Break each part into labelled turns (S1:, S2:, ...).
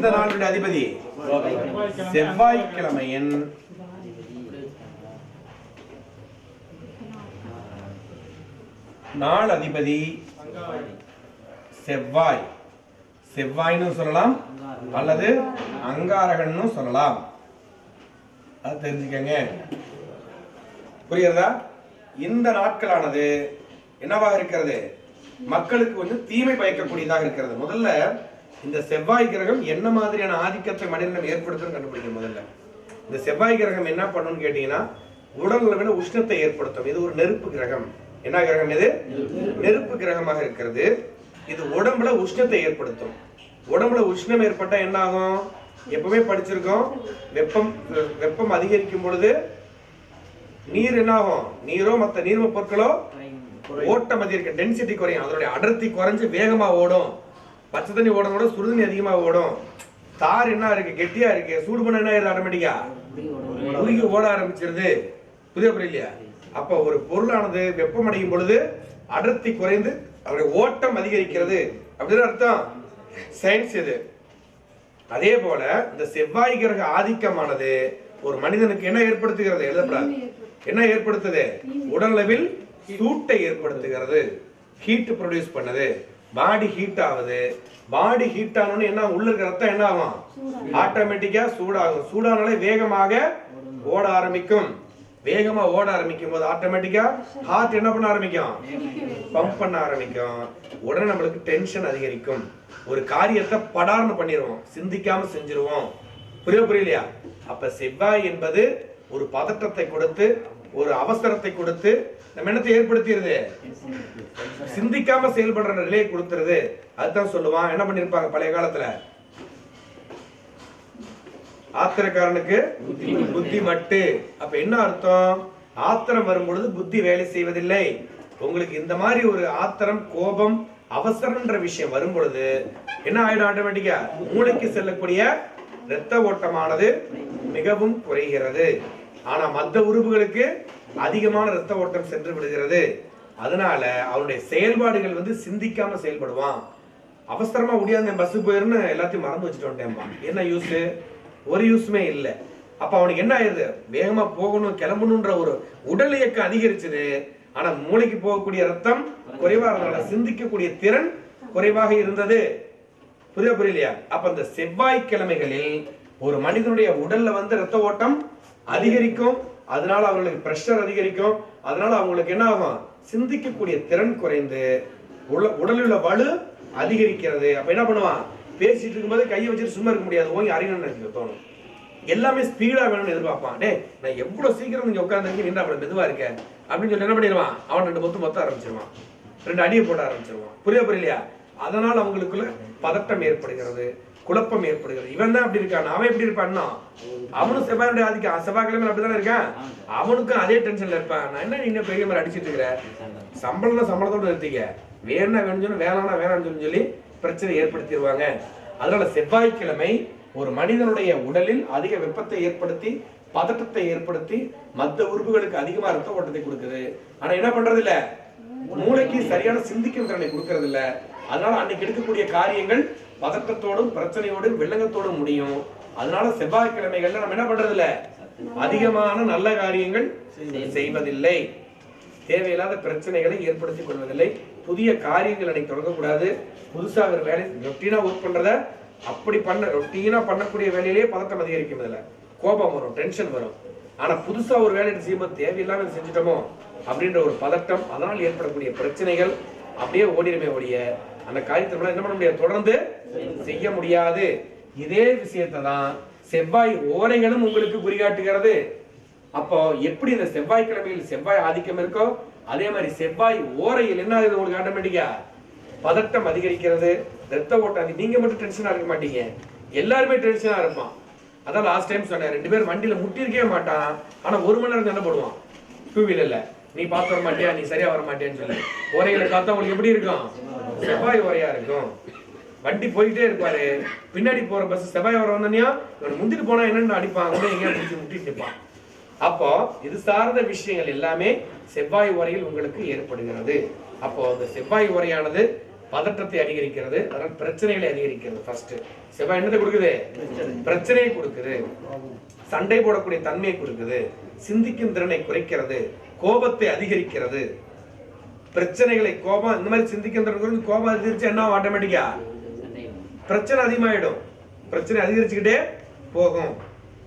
S1: எந்த நாளுடைய அதிபதி? செவ்வாய்க்கிழமையின் நாள் அதிபதி செவ்வாய். செவ்வாய்னு சொல்லலாம் அல்லது அங்காரகன்னு சொல்லலாம். அது தெரிஞ்சுக்கங்க. புரியுறதா? இந்த நாட்களானது என்னவாக இருக்கிறது? மக்களுக்கு கொஞ்சம் தீமை பயக்கக்கூடியதாக இருக்கிறது. முதல்ல இந்த செவ்வாய் கிரகம் என்ன மாதிரியான ஆதிக்கத்தை மனிதனம் ஏற்படுத்தும் கண்டுபிடிக்கணும். முதல்ல இந்த செவ்வாய் கிரகம் என்ன பண்ணும்னு கேட்டீங்கன்னா, உடல்ல விட உஷ்ணத்தை ஏற்படுத்தும். இது ஒரு நெருப்பு கிரகம். என்ன கிரகம் இது? நெருப்பு கிரகமாக இருக்கிறது. இது உடம்புல உஷ்ணத்தை ஏற்படுத்தும். உடம்புல உஷ்ணம் ஏற்பட்டா என்ன ஆகும்? எப்பவுமே படிச்சிருக்கோம், வெப்பம் அதிகரிக்கும் பொழுது நீர் என்ன ஆகும்? நீரோ மற்ற நீர்ம பொருட்களோ ஓட்டம் அதிகரிக்கும், டென்சிட்டி குறையும், அதனுடைய அடர்த்தி குறைஞ்சு வேகமா ஓடும். பச்சை தண்ணி ஓடனோட சுடுதண்ணி அதிகமா ஓடும். தார் என்ன இருக்கு? கெட்டியா இருக்கு. சூடு பண்ண என்ன ஆயிடுது? ஆட்டோமேட்டிக்கா உருகி ஓட ஆரம்பிச்சிருது. புரியலையா? அப்ப ஒரு பொருளானது வெப்பம் அடையும் பொழுது அடர்த்தி குறைந்து அவருடைய ஓட்டம் அதிகரிக்கிறது அப்படின்னு அர்த்தம். சயின்ஸ் இது. அதே போல இந்த செவ்வாய் கிரக ஆதிக்கமானது ஒரு மனிதனுக்கு என்ன ஏற்படுத்துகிறது? எழுதப்படாது. என்ன ஏற்படுத்துது? உடலளவில் சூட்டை ஏற்படுத்துகிறது. ஹீட் ப்ரொடியூஸ் பண்ணுது. பாடி ஹீட் ஆகுது. பாடி ஹீட் ஆனோன்னு என்ன உள்ள இருக்கிற ரத்தம் என்ன ஆகும்? ஆட்டோமேட்டிக்கா சூடாகும். சூடானாலே வேகமாக ஓட ஆரம்பிக்கும். வேகமா ஓட ஆரம்பிக்கும் போது ஆட்டோமேட்டிக்கா ஹார்ட் என்ன பண்ண ஆரம்பிக்கும்? பம்ப் பண்ண ஆரம்பிக்கும். உடனே நம்மளுக்கு டென்ஷன் அதிகரிக்கும். ஒரு காரியத்தை படார்னு பண்ணிடுவோம், சிந்திக்காம செஞ்சிருவோம். புரியலையா? அப்ப செவ்வாய் என்பது ஒரு பதற்றத்தை கொடுத்து, ஒரு அவசரத்தை கொடுத்து நம்ம என்னத்தை ஏற்படுத்திடுது? சிந்திக்காம செயல்படுற நிலையை கொடுத்துருது. அதுதான் சொல்லுவான். என்ன பண்ணிருப்பாங்க பழைய காலத்துல? ஆத்திரக்காரனுக்கு புத்தி மட்டு. அப்ப என்ன அர்த்தம்? ஆத்திரம் வரும் பொழுது புத்தி வேலை செய்வதில்லை. உங்களுக்கு இந்த மாதிரி ஒரு ஆத்திரம், கோபம், அவசரம்ன்ற விஷயம் வரும் பொழுது என்ன ஆயிடும்? ஆட்டோமேட்டிக்கா மூளைக்கு செல்லக்கூடிய இரத்த ஓட்டமானது மிகவும் குறைகிறது. ஆனா மற்ற உறுப்புகளுக்கு அதிகமான இரத்த ஓட்டம் சென்று விடுகிறது. அதனால அவனுடைய செயல்பாடுகள் வந்து சிந்திக்காம செயல்படுவான். அவசரமா முடியாது, பஸ் போயிருன்னு எல்லாத்தையும் மறந்து வச்சுட்டு வந்துட்டேன்பா. என்ன யூஸ்? ஒரு யூஸ்மே இல்லை. அப்ப அவனுக்கு என்ன ஆயிருது? வேகமா போகணும், கிளம்பணும்ன்ற ஒரு உடல் இயக்கம் அதிகரிச்சது. ஆனா மூளைக்கு போகக்கூடிய ரத்தம் குறைவா இருந்தனால சிந்திக்கக்கூடிய திறன் குறைவாக இருந்தது. புரியலையா? அப்ப இந்த செவ்வாய்க்கிழமைகளில் ஒரு மனிதனுடைய உடல்ல வந்து ரத்த ஓட்டம் அதிகரிக்கும். அதனால அவங்களுக்கு பிரஷர் அதிகரிக்கும். அதனால அவங்களுக்கு என்ன ஆகும்? சிந்திக்கக்கூடிய திறன் குறைந்து உடலில் உள்ள வலு அதிகரிக்கிறது. அப்ப என்ன பண்ணுவான்? பேசிட்டு இருக்கும்போது கையை வச்சுட்டு சும்மா இருக்க முடியாது, ஓங்கி அறியணும்னு தோணும். எல்லாமே ஸ்பீடா வேணும்னு எதிர்பார்ப்பான். டே நான் எவ்வளவு சீக்கிரம் நீங்க உட்காந்து நின்று அவ்வளவு மெதுவா இருக்கேன் அப்படின்னு சொல்லி என்ன பண்ணிடுவான்? அவன் 2 மொத்த ஆரம்பிச்சிருவான், 2 அடியை போட ஆரம்பிச்சிருவான். புரியலையா? அதனால அவங்களுக்குள்ள பதட்டம் ஏற்படுகிறது, குழப்பம் ஏற்படுகிறது. இவன் தான் அப்படி இருக்கான், அவன் எப்படி இருப்பான்னா அவனும் செவ்வாயுடைய ஆதிக்கம். செவ்வாய்க்கிழமை அப்படிதானே இருக்கான். அவனுக்கும் அதே டென்ஷன்ல இருப்பான். நான் என்ன நீங்க பெரிய மாதிரி அடிச்சிட்டு இருக்கிற? சம்பளத்தோட நிறுத்திக்க, வேணா வேணும்னு சொல்லி வேணாம்னா வேணாம்னு சொல்லி பிரச்சனை ஏற்படுத்திடுவாங்க. அதனால செவ்வாய்க்கிழமை ஒரு மனிதனுடைய உடலில் அதிக வெப்பத்தை ஏற்படுத்தி, பதட்டத்தை ஏற்படுத்தி, மற்ற உறுப்புகளுக்கு அதிகமா ரத்த ஓட்டத்தை கொடுக்குது. ஆனா என்ன பண்றது இல்ல, மூளைக்கு சரியான சிந்திக்கும் திறனை கொடுக்கறது இல்ல. அதனால அன்னைக்கு எடுக்கக்கூடிய காரியங்கள் பதட்டத்தோடும் பிரச்சனையோடும் வில்லங்கத்தோடும் முடியும். அதனால செவ்வாய்க்கிழமைகள்ல நம்ம என்ன பண்றது இல்ல, அதிகமான நல்ல காரியங்கள் செய்வதில்லை. தேவையில்லாத பிரச்சனைகளை ஏற்படுத்திக் கொள்வதில்லை. புதிய காரியங்கள் அன்னைக்கு தொடங்கக்கூடாது. புதுசா ஒரு வேலை ரொட்டீனா ஒர்க் பண்றத அப்படி ரொட்டீனா பண்ணக்கூடிய வேலையிலேயே பதட்டம் அதிகரிக்கும். இதுல கோபம் வரும், டென்ஷன் வரும். ஆனா புதுசா ஒரு வேலையை செய்யும்போது தேவையில்லாம செஞ்சுட்டோமோ அப்படின்ற ஒரு பதட்டம், அதனால் ஏற்படக்கூடிய பிரச்சனைகள் அப்படியே ஓடிடுமே ஓடிய அந்த காரியத்தை என்ன பண்ண முடியாது, தொடர்ந்து செய்ய முடியாது. இதே விஷயத்தை தான் செவ்வாய் ஓரைகளும் உங்களுக்கு குறிகாட்டுகிறது. அப்போ எப்படி இந்த செவ்வாய்க்கிழமையில் செவ்வாய் ஆதிக்கம் இருக்கோ அதே மாதிரி செவ்வாய் ஓரையில் என்ன ஆகுது உங்களுக்கு? ஆட்டோமேட்டிக்கா பதட்டம் அதிகரிக்கிறது, ரத்த ஓட்டம். நீங்க மட்டும் டென்ஷனா இருக்க மாட்டீங்க, எல்லாருமே டென்ஷனா இருப்பான். அதான் லாஸ்ட் டைம் சொன்னேன், 2 பேர் வண்டியில முட்டிருக்கவே மாட்டான், ஆனா 1 மணி நேரம் சண்டை போடுவான். 2 வீலர்ல நீ பார்த்து வர மாட்டியா, நீ சரியா வர மாட்டேன்னு சொல்லி. ஓரைகளை பார்த்தா உங்களுக்கு எப்படி இருக்கும்? செவ்வாய் ஓரையா இருக்கும். வண்டி போயிட்டே இருப்பாரு, பின்னாடி போற பஸ் செவ்வாய் ஓரை வந்தோன்னா இவன் முந்திட்டு போனா என்னன்னு அடிப்பான், கூட எங்கேயா பிடிச்சி முட்டிட்டு இருப்பான். அப்போ இது சார்ந்த விஷயங்கள் எல்லாமே செவ்வாய் ஓரையில் உங்களுக்கு ஏற்படுகிறது. அப்போ இந்த செவ்வாய் ஓரையானது பதற்றத்தை அதிகரிக்கிறது, அதனால் பிரச்சனைகளை அதிகரிக்கிறது. ஃபர்ஸ்ட் செவ்வாய் என்னத்தை கொடுக்குது? பிரச்சனையை கொடுக்குது, சண்டை போடக்கூடிய தன்மையை கொடுக்குது, சிந்திக்கும் திறனை குறைக்கிறது, கோபத்தை அதிகரிக்கிறது. பிரச்சனைகளை கோபம் இந்த மாதிரி சிந்திக்கும் திறன் கோபம் அதிகரிச்சு என்ன ஆட்டோமேட்டிக்கா பிரச்சனை அதிகமாயிடும். பிரச்சனை அதிகரிச்சுக்கிட்டே போகும்,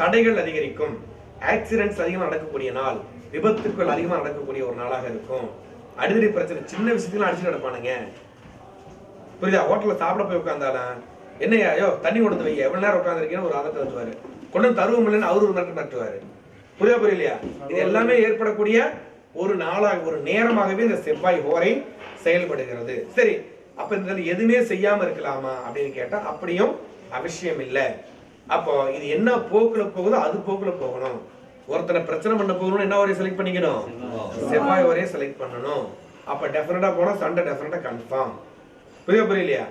S1: தடைகள் அதிகரிக்கும், ஆக்சிடென்ட்ஸ் அதிகமாக நடக்கக்கூடிய நாள், விபத்துக்கள் அதிகமாக நடக்கக்கூடிய ஒரு நாளாக இருக்கும். அடிக்கடி பிரச்சனை, சின்ன விஷயத்துல அடிச்சு நடப்பானுங்க. புரியுதா? ஹோட்டல்ல சாப்பிட போய் உட்காந்தாலும் என்னையா ஐயோ தண்ணி கொண்டு வை, எவ்வளவு நேரம் உட்காந்துருக்கீங்கன்னு ஒரு ஆதத்தை தட்டுவாரு, கொண்டு தருவம் இல்லைன்னு அவரு ஒரு நேரத்தை நட்டுவாரு. புரியலையா? இது எல்லாமே ஏற்படக்கூடிய ஒரு நாளாக ஒரு நேரமாகவே இந்த செவ்வாய் ஹோரை செயல்படுகிறது. சரி, அப்ப இந்த எதுவுமே செய்யாம இருக்கலாமா அப்படின்னு கேட்டா அப்படியும் அவசியம் இல்லை. அப்போ இது என்ன போக்குல போகுதோ அது போக்குல போகணும். ஒருத்தனை பிரச்சனை பண்ண போகணும்னு என்ன வரையும் செலக்ட் பண்ணிக்கணும்? செவ்வாய் வரையும் செலக்ட் பண்ணணும். அப்ப டெஃபினட்டா போனா சண்டை டெஃபினட்டா கன்ஃபார்ம். புரியலையா?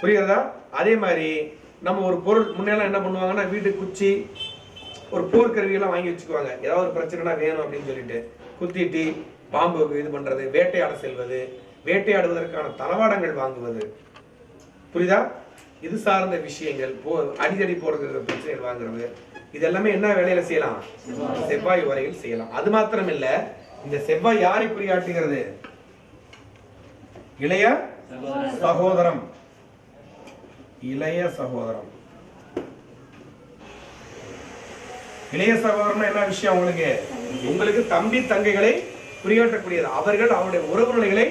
S1: புரியுறதா? அதே மாதிரி நம்ம ஒரு பொருள் முன்னெல்லாம் என்ன பண்ணுவாங்கன்னா வீட்டுக்கு குச்சி ஒரு போர்க்கருவியெல்லாம் வாங்கி வச்சுக்குவாங்க. ஏதாவது ஒரு பிரச்சனைனா வேணும் அப்படின்னு சொல்லிட்டு குத்திட்டு பாம்பு இது பண்றது, வேட்டையாட செல்வது, வேட்டையாடுவதற்கான தளவாடங்கள் வாங்குவது, புரியுதா? இது சார்ந்த விஷயங்கள் அடிக்கடி போடுறது பிரச்சனைகள் வாங்குறது, இது எல்லாமே என்ன வேலையில செய்யலாம்? செவ்வாய் வரையில் செய்யலாம். அது மாத்திரம் இல்ல, இந்த செவ்வாய் யாரை குறியாட்டுகிறது? இளைய சகோதரம். இளைய சகோதரம். இளைய சகோதரம்னா என்ன விஷயம்? உங்களுக்கு தம்பி தங்கைகளை குறியாட்டக்கூடியது, அவர்கள் அவருடைய உறவு நிலைகளை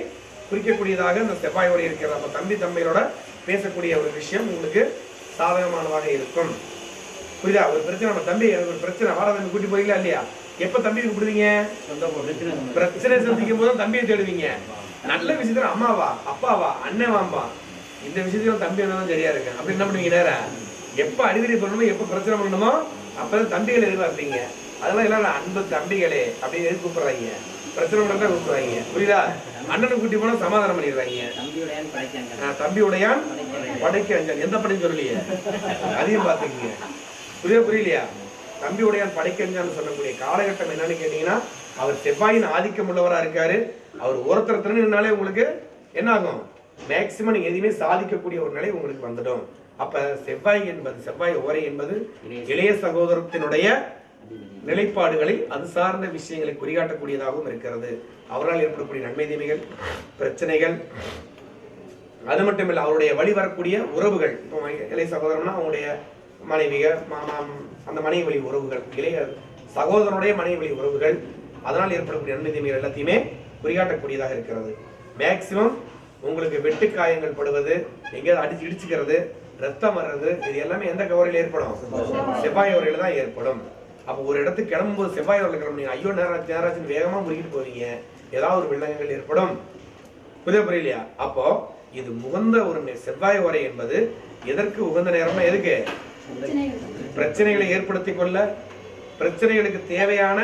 S1: குறிக்கக்கூடியதாக இந்த செவ்வாய் வரை இருக்கிறது. அப்ப தம்பி தம்பிகளோட பேசக்கூடிய ஒரு விஷயம் உங்களுக்கு சாதகமானதாக இருக்கும். புரியுதா? ஒரு பிரச்சனை, நம்ம தம்பி ஒரு பிரச்சனை வாடா தம்பி கூட்டி போறீங்களா இல்லையா? எப்ப தம்பி கூப்பிடுவீங்க? பிரச்சனை சந்திக்கும் போது தம்பியை தேடுவீங்க. நல்ல விஷயத்துல அம்மாவா அப்பாவா அண்ணன் வாம்பா, இந்த விஷயத்துல தம்பி என்னதான் சரியா இருக்கு அப்படி என்ன பண்ணுவீங்க? நேரம் எப்ப அடிக்கடி பண்ணணுமோ எப்ப பிரச்சனை பண்ணணுமோ அப்பதான் தம்பிகளை எதிர்பார்ப்பீங்க. அதெல்லாம் எல்லாரும் அன்பு தம்பிகளே அப்படின்னு எது கூப்பிடுறாங்க? பிரச்சனை பண்ணா கூப்பிடுறாங்க. புரியுதா? அண்ணனை கூட்டி போனா சமாதானம் பண்ணிடுறாங்க. தம்பி உடையான் படைக்க அஞ்சான். எந்த படைன்னு சொல்லலையே, அதையும் பாத்துக்கீங்க. புரியலையா? தம்பி உடையான் படைக்க அஞ்சான்னு சொல்லக்கூடிய காலகட்டம் என்னன்னு கேட்டீங்கன்னா, அவர் செவ்வாயின் ஆதிக்கம் உள்ளவரா இருக்காரு. அவர் ஒருத்தர் திறனாலே உங்களுக்கு என்ன ஆகும்? மேக்சிமம் நீங்க எதுவுமே சாதிக்கக்கூடிய ஒரு நிலை உங்களுக்கு வந்துடும். அப்ப செவ்வாய் என்பது, செவ்வாய் ஓரை என்பது இளைய சகோதரத்தினுடைய நிலைப்பாடுகளை அது சார்ந்த விஷயங்களை குறிகாட்டக்கூடியதாகவும் இருக்கிறது. அவரால் ஏற்படக்கூடிய நன்மை தீமைகள், பிரச்சனைகள், அது மட்டும் இல்லை அவருடைய வழி வரக்கூடிய உறவுகள். இப்போ இளைய சகோதரம்னா அவங்களுடைய மனைவிக அந்த மனைவி வழி உறவுகள், இளைய சகோதரனுடைய மனைவி வழி உறவுகள், அதனால் ஏற்படக்கூடிய நன்மை தீமைகள் எல்லாத்தையுமே குறிகாட்டக்கூடியதாக இருக்கிறது. மேக்சிமம் உங்களுக்கு வெட்டுக்காயங்கள் படுவது, எங்கேயாவது அடிச்சு இடிச்சுக்கிறது, ரத்தம் வர்றது, இது எல்லாமே எந்த கவரையில் ஏற்படும்? செவ்வாய் வரையில தான் ஏற்படும். அப்போ ஒரு இடத்துக்கு கிளம்பும்போது செவ்வாய் வரையில் கிளம்புனீங்க, ஐயோ நேராச்சுன்னு வேகமா முறிக்கிட்டு போவீங்க, ஏதாவது ஒரு வில்லங்கங்கள் ஏற்படும். புரியலையா? அப்போ இது உகந்த ஒரு செவ்வாய் வரை என்பது எதற்கு உகந்த நேரம்னா எதுக்கு? பிரச்சனைகளை ஏற்படுத்தி கொள்ள, பிரச்சனைகளுக்கு தேவையான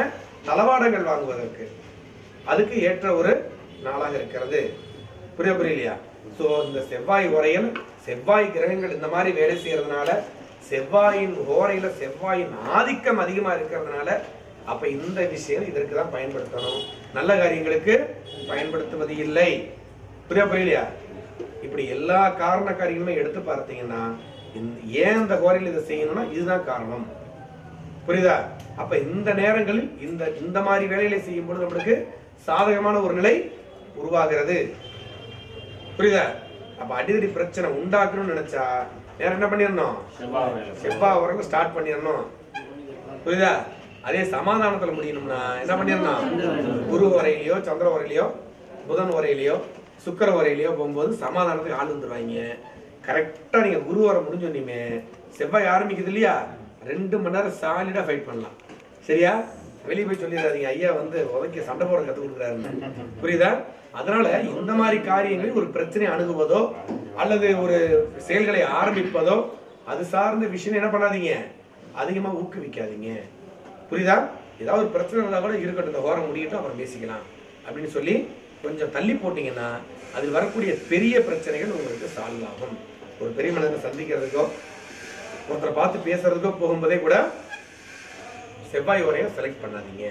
S1: தளவாடங்கள் வாங்குவதற்கு, அதுக்கு ஏற்ற ஒரு நாளாக இருக்கிறது. புரியலையா? சோ இந்த செவ்வாய் ஓரையில் செவ்வாய் கிரகங்கள் இந்த மாதிரி வேலை செய்யறதுனால, செவ்வாயின் ஓரையில செவ்வாயின் ஆதிக்கம் அதிகமா இருக்கிறதுனால, அப்ப இந்த விஷயம் இதற்கு தான் பயன்படுத்தணும், நல்ல காரியங்களுக்கு பயன்படுத்துவது இல்லை. புரியலையா? இப்படி எல்லா காரண காரியங்களுமே எடுத்து பார்த்தீங்கன்னா, ஏன் இந்த ஓரையில் இதை செய்யணும்னா இதுதான் காரணம். புரியுதா? அப்ப இந்த நேரங்களில் இந்த மாதிரி வேலைகளை செய்யும் பொழுது நம்மளுக்கு சாதகமான ஒரு நிலை உருவாகிறது. புரியுதா? அப்ப அடிக்கடி பிரச்சனை உண்டாக்கணும்னு நினைச்சா நேரம் என்ன பண்ணிடணும்? செவ்வாய் வரைக்கும் ஸ்டார்ட் பண்ணிடணும். புரியுதா? அதே சமாதானத்துல முடியணும்னா என்ன பண்ணிடணும்? குரு வரையிலையோ சந்திர வரையிலையோ புதன் வரையிலையோ சுக்கர வரையிலையோ போகும்போது சமாதானத்துக்கு ஆள் வந்துடுவாங்க. கரெக்டா நீங்க குரு வரை முடிஞ்சோன்னே செவ்வாய் ஆரம்பிக்குது இல்லையா, 2 மணி நேரம் சாலிடா ஃபைட் பண்ணலாம். சரியா? வெளியே போய் சொல்லிடாதீங்க ஐயா உதைக்க சண்டை போட கத்து கொடுக்குறாருன்னு. புரியுதா? அதனால இந்த மாதிரி காரியங்களில் ஒரு பிரச்சனை அணுகுவதோ அல்லது ஒரு செயல்களை ஆரம்பிப்பதோ அது சார்ந்த விஷயம் என்ன பண்ணாதீங்க, அதிகமா ஊக்குவிக்காதீங்க. புரியுதா? ஏதாவது ஒரு பிரச்சனை இருந்தா கூட இருக்கட்டும், இந்த ஓரம் முடியட்டும் அப்புறம் பேசிக்கலாம் அப்படின்னு சொல்லி கொஞ்சம் தள்ளி போட்டீங்கன்னா அதில் வரக்கூடிய பெரிய பிரச்சனைகள் உங்களுக்கு சால்வ் ஆகும். ஒரு பெரிய மனிதனை சந்திக்கிறதுக்கோ ஒருத்தரை பார்த்து பேசுறதுக்கோ போகும்போதே கூட செவ்வாய் உரையை செலக்ட் பண்ணாதீங்க.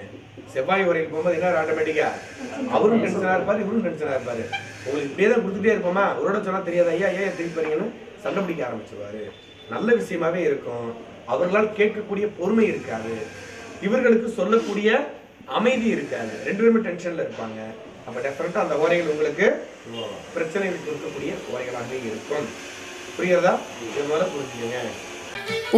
S1: செவ்வாய் உரையில் போகும்போது என்ன ஆட்டோமேட்டிக்கா அவரும் டென்ஷனா இருப்பாரு, இவரும் டென்ஷனா இருப்பாரு. உங்களுக்கு இப்படியே தான் கொடுத்துட்டே இருப்போமா, ஒரு சொன்னா தெரியாது, ஐயா ஏன் திருப்பி வரீங்கன்னு சண்டை பிடிக்க ஆரம்பிச்சிருவாரு. நல்ல விஷயமாவே இருக்கும். அவர்களால் கேட்கக்கூடிய பொறுமை இருக்காது, இவர்களுக்கு சொல்லக்கூடிய அமைதி இருக்காது, ரெண்டு பேருமே டென்ஷன்ல இருப்பாங்க. அப்ப டெஃபரெண்டா அந்த ஓரைகள் உங்களுக்கு பிரச்சனைகளுக்கு இருக்கக்கூடிய ஓரைகளாக இருக்கும். புரியுறதா? இது முதல்ல புரிஞ்சுக்கங்க.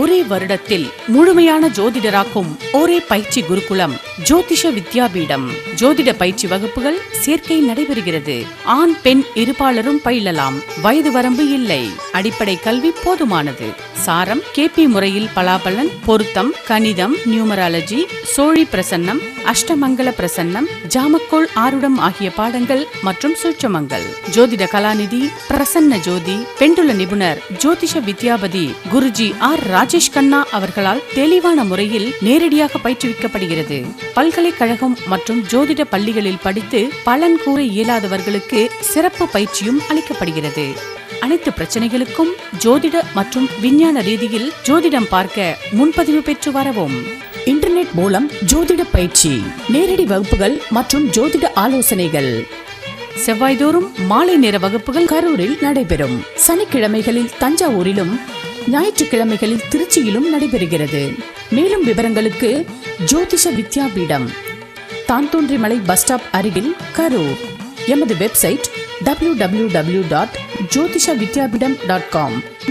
S2: ஒரே வருடத்தில் முழுமையான ஜோதிடராக்கும் ஒரே பயிற்சி குருகுலம் ஜோதிஷ வித்யாபீடம். ஜோதிட பயிற்சி வகுப்புகள் சேர்க்கை நடைபெறுகிறது. ஆண் பெண் இருபாலரும் பயிலலாம். வயது வரம்பு இல்லை. அடிப்படை கல்வி போதுமானது. சாரம் கேபி முறையில் பலாபலன், பொருத்தம், கணிதம், நியூமராலஜி, சோழி பிரசன்னம், அஷ்டமங்கல பிரசன்னம், ஜாமக்கோள் ஆருடம் ஆகிய பாடங்கள் மற்றும் சூட்சமங்கள். ஜோதிட கலாநிதி பிரசன்ன ஜோதி, பெண்டுல நிபுணர் ஜோதிஷ வித்யாபதி குருஜி ஆர் ராஜேஷ் கண்ணா அவர்களால் தெளிவான முறையில் நேரடியாக பயிற்றுவிக்கப்படுகிறது. பல்கலைக்கழகம் மற்றும் ஜோதிட பள்ளிகளில் படித்து பலன் கூற இயலாதவர்களுக்கு சிறப்பு பயிற்சியும் அளிக்கப்படுகிறது. அனைத்து பிரச்சனைகளுக்கும் ஜோதிட மற்றும் விஞ்ஞான ரீதியில் ஜோதிடம் பார்க்க முன்பதிவு பெற்று வரவும். இன்டர்நெட் மூலம் ஜோதிட பயிற்சி, நேரடி வகுப்புகள் மற்றும் ஜோதிட ஆலோசனைகள். செவ்வாய்தோறும் மாலை நேர வகுப்புகள் கரூரில் நடைபெறும். சனிக்கிழமைகளில் தஞ்சாவூரிலும், ஞாயிற்றுக்கிழமைகளில் திருச்சியிலும் நடைபெறுகிறது. மேலும் விவரங்களுக்கு ஜோதிஷ வித்யாபீடம், தான்தோன்றிமலை பஸ் ஸ்டாப் அருகில், கரூர். எமது வெப்சைட் www.jyotishavidyabidam.com.